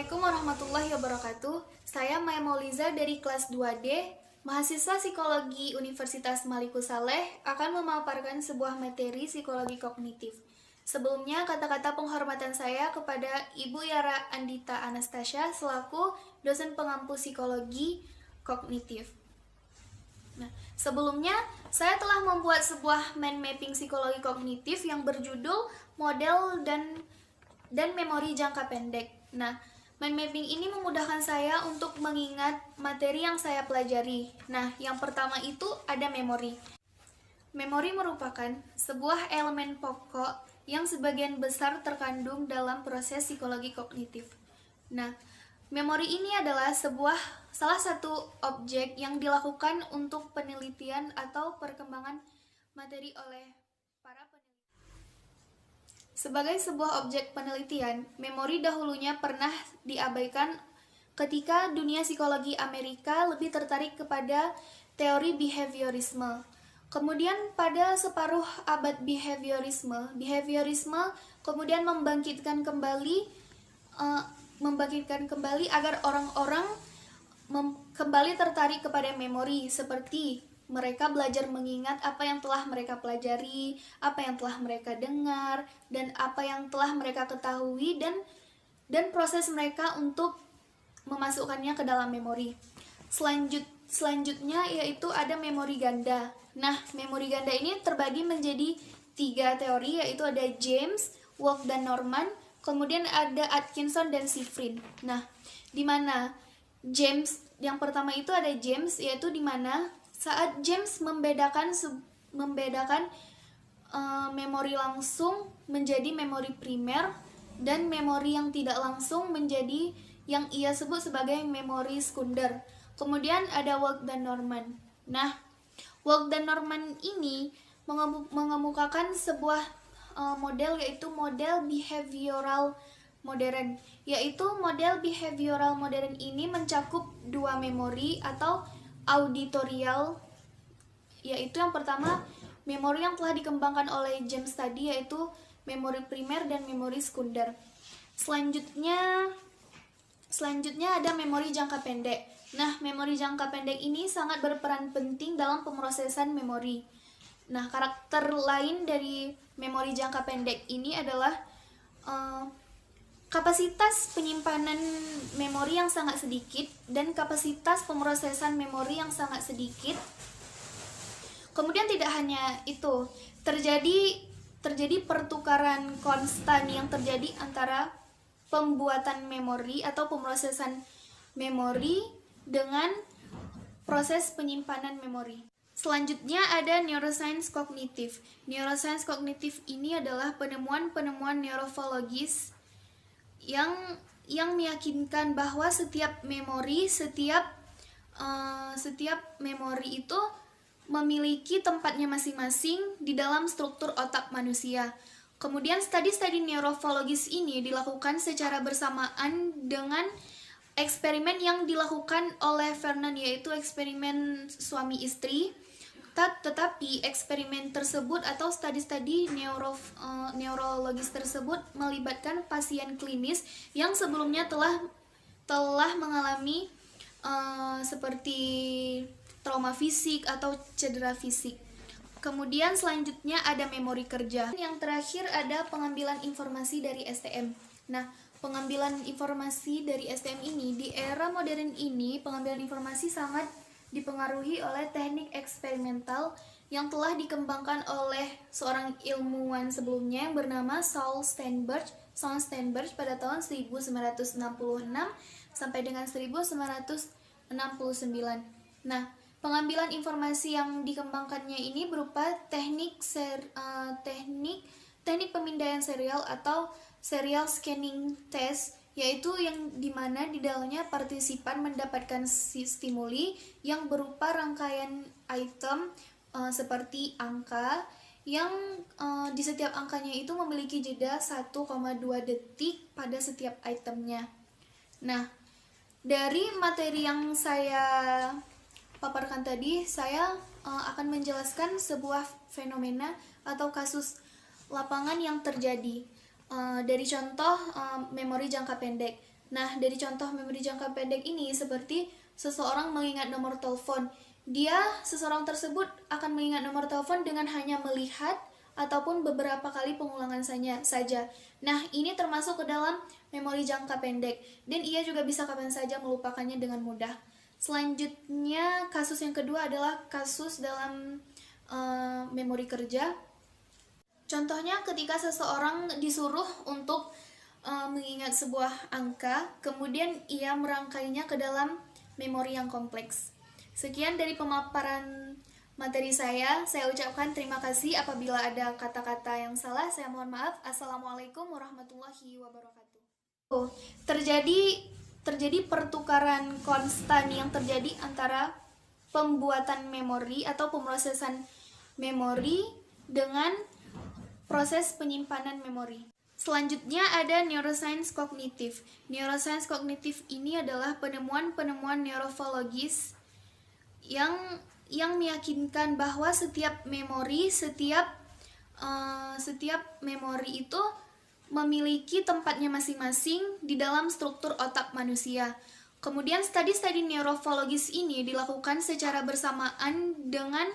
Assalamualaikum warahmatullahi wabarakatuh. Saya Maya Mauliza dari kelas 2D, mahasiswa psikologi Universitas Maliku Saleh akan memaparkan sebuah materi psikologi kognitif. Sebelumnya, kata-kata penghormatan saya kepada Ibu Yara Andita Anastasia selaku dosen pengampu psikologi kognitif. Sebelumnya, saya telah membuat sebuah mind mapping psikologi kognitif yang berjudul Model dan Memori Jangka Pendek. Mind mapping ini memudahkan saya untuk mengingat materi yang saya pelajari. Yang pertama itu ada memori. Memori merupakan sebuah elemen pokok yang sebagian besar terkandung dalam proses psikologi kognitif. Memori ini adalah salah satu objek yang dilakukan untuk penelitian atau perkembangan materi oleh para peneliti. Sebagai sebuah objek penelitian, memori dahulunya pernah diabaikan ketika dunia psikologi Amerika lebih tertarik kepada teori behaviorisme. Kemudian pada separuh abad behaviorisme kemudian membangkitkan kembali agar orang-orang kembali tertarik kepada memori, seperti mereka belajar mengingat apa yang telah mereka pelajari, apa yang telah mereka dengar, dan apa yang telah mereka ketahui, dan proses mereka untuk memasukkannya ke dalam memori. Selanjutnya yaitu ada memori ganda. Memori ganda ini terbagi menjadi 3 teori, yaitu ada James, Wolff, dan Norman. Kemudian ada Atkinson dan Shiffrin. Di mana James, yang pertama itu ada James, yaitu di mana saat James membedakan memori langsung menjadi memori primer dan memori yang tidak langsung menjadi yang ia sebut sebagai memori sekunder. Kemudian ada Wolff dan Norman. Wolff dan Norman ini mengemukakan sebuah model, yaitu model behavioral modern. Model behavioral modern ini mencakup 2 memori atau auditorial, yaitu yang pertama memori yang telah dikembangkan oleh James tadi, yaitu memori primer dan memori sekunder. Selanjutnya ada memori jangka pendek. Memori jangka pendek ini sangat berperan penting dalam pemrosesan memori. Karakter lain dari memori jangka pendek ini adalah kapasitas penyimpanan memori yang sangat sedikit dan kapasitas pemrosesan memori yang sangat sedikit. Kemudian tidak hanya itu, terjadi pertukaran konstan yang terjadi antara pembuatan memori atau pemrosesan memori dengan proses penyimpanan memori. Selanjutnya ada neuroscience kognitif. Neuroscience kognitif ini adalah penemuan-penemuan neurofologis yang meyakinkan bahwa setiap memori itu memiliki tempatnya masing-masing di dalam struktur otak manusia. Kemudian studi-studi neurofologis ini dilakukan secara bersamaan dengan eksperimen yang dilakukan oleh Vernon, yaitu eksperimen suami istri. Tetapi eksperimen tersebut atau studi-studi neurologis tersebut melibatkan pasien klinis yang sebelumnya telah mengalami seperti trauma fisik atau cedera fisik. Kemudian selanjutnya ada memori kerja. Yang terakhir ada pengambilan informasi dari STM. Pengambilan informasi dari STM ini, di era modern ini, pengambilan informasi sangat dipengaruhi oleh teknik eksperimental yang telah dikembangkan oleh seorang ilmuwan sebelumnya yang bernama Saul Steinberg pada tahun 1966 sampai dengan 1969. Pengambilan informasi yang dikembangkannya ini berupa teknik pemindaian serial atau serial scanning test, yaitu yang dimana di dalamnya partisipan mendapatkan stimuli yang berupa rangkaian item seperti angka yang di setiap angkanya itu memiliki jeda 1,2 detik pada setiap itemnya. Dari materi yang saya paparkan tadi, saya akan menjelaskan sebuah fenomena atau kasus lapangan yang terjadi. Dari contoh memori jangka pendek. Nah, dari contoh memori jangka pendek ini seperti seseorang mengingat nomor telepon. Seseorang tersebut akan mengingat nomor telepon dengan hanya melihat ataupun beberapa kali pengulangan saja. Nah, ini termasuk ke dalam memori jangka pendek dan ia juga bisa kapan saja melupakannya dengan mudah. Selanjutnya, kasus yang kedua adalah kasus dalam memori kerja. Contohnya ketika seseorang disuruh untuk mengingat sebuah angka, kemudian ia merangkainya ke dalam memori yang kompleks. Sekian dari pemaparan materi saya ucapkan terima kasih. Apabila ada kata-kata yang salah, saya mohon maaf. Assalamualaikum warahmatullahi wabarakatuh. Terjadi pertukaran konstan yang terjadi antara pembuatan memori atau pemrosesan memori dengan proses penyimpanan memori. Selanjutnya ada neuroscience kognitif. Neuroscience kognitif ini adalah penemuan-penemuan neurofologis yang meyakinkan bahwa setiap memori itu memiliki tempatnya masing-masing di dalam struktur otak manusia. Kemudian studi-studi neurofologis ini dilakukan secara bersamaan dengan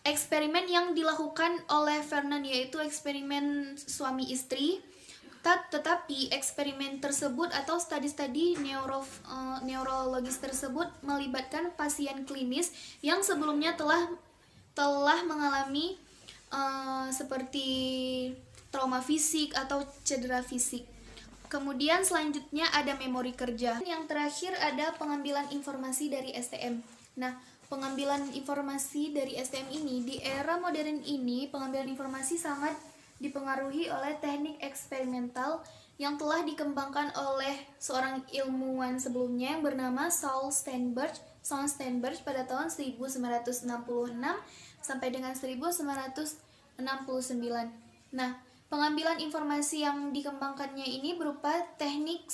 eksperimen yang dilakukan oleh Vernon, yaitu eksperimen suami istri. Tetapi eksperimen tersebut atau studi-studi neurologis tersebut melibatkan pasien klinis yang sebelumnya telah mengalami seperti trauma fisik atau cedera fisik. Kemudian selanjutnya ada memori kerja. Yang terakhir ada pengambilan informasi dari STM. Nah, pengambilan informasi dari STM ini di era modern ini, pengambilan informasi sangat dipengaruhi oleh teknik eksperimental yang telah dikembangkan oleh seorang ilmuwan sebelumnya yang bernama Saul Steinberg pada tahun 1966 sampai dengan 1969. Nah, pengambilan informasi yang dikembangkannya ini berupa teknik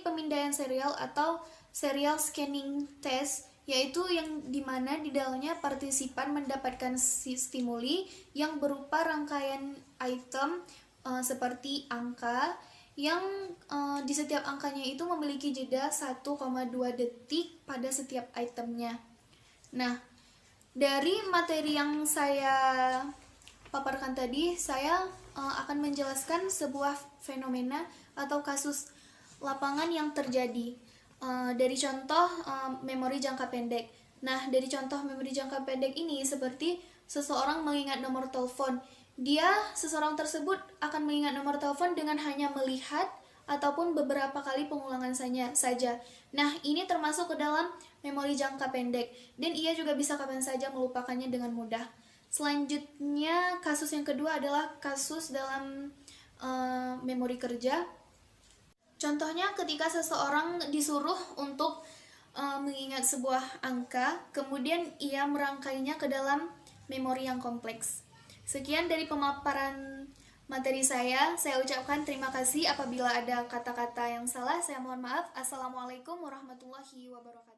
pemindaian serial atau serial scanning test, yaitu yang dimana di dalamnya partisipan mendapatkan stimuli yang berupa rangkaian item seperti angka yang di setiap angkanya itu memiliki jeda 1,2 detik pada setiap itemnya. Nah, dari materi yang saya paparkan tadi, saya akan menjelaskan sebuah fenomena atau kasus lapangan yang terjadi dari contoh memori jangka pendek. Nah, dari contoh memori jangka pendek ini seperti seseorang mengingat nomor telepon. Seseorang tersebut akan mengingat nomor telepon dengan hanya melihat ataupun beberapa kali pengulangan saja. Nah, ini termasuk ke dalam memori jangka pendek dan ia juga bisa kapan saja melupakannya dengan mudah. Selanjutnya, kasus yang kedua adalah kasus dalam memori kerja. Contohnya ketika seseorang disuruh untuk mengingat sebuah angka, kemudian ia merangkainya ke dalam memori yang kompleks. Sekian dari pemaparan materi saya ucapkan terima kasih. Apabila ada kata-kata yang salah, saya mohon maaf. Assalamualaikum warahmatullahi wabarakatuh.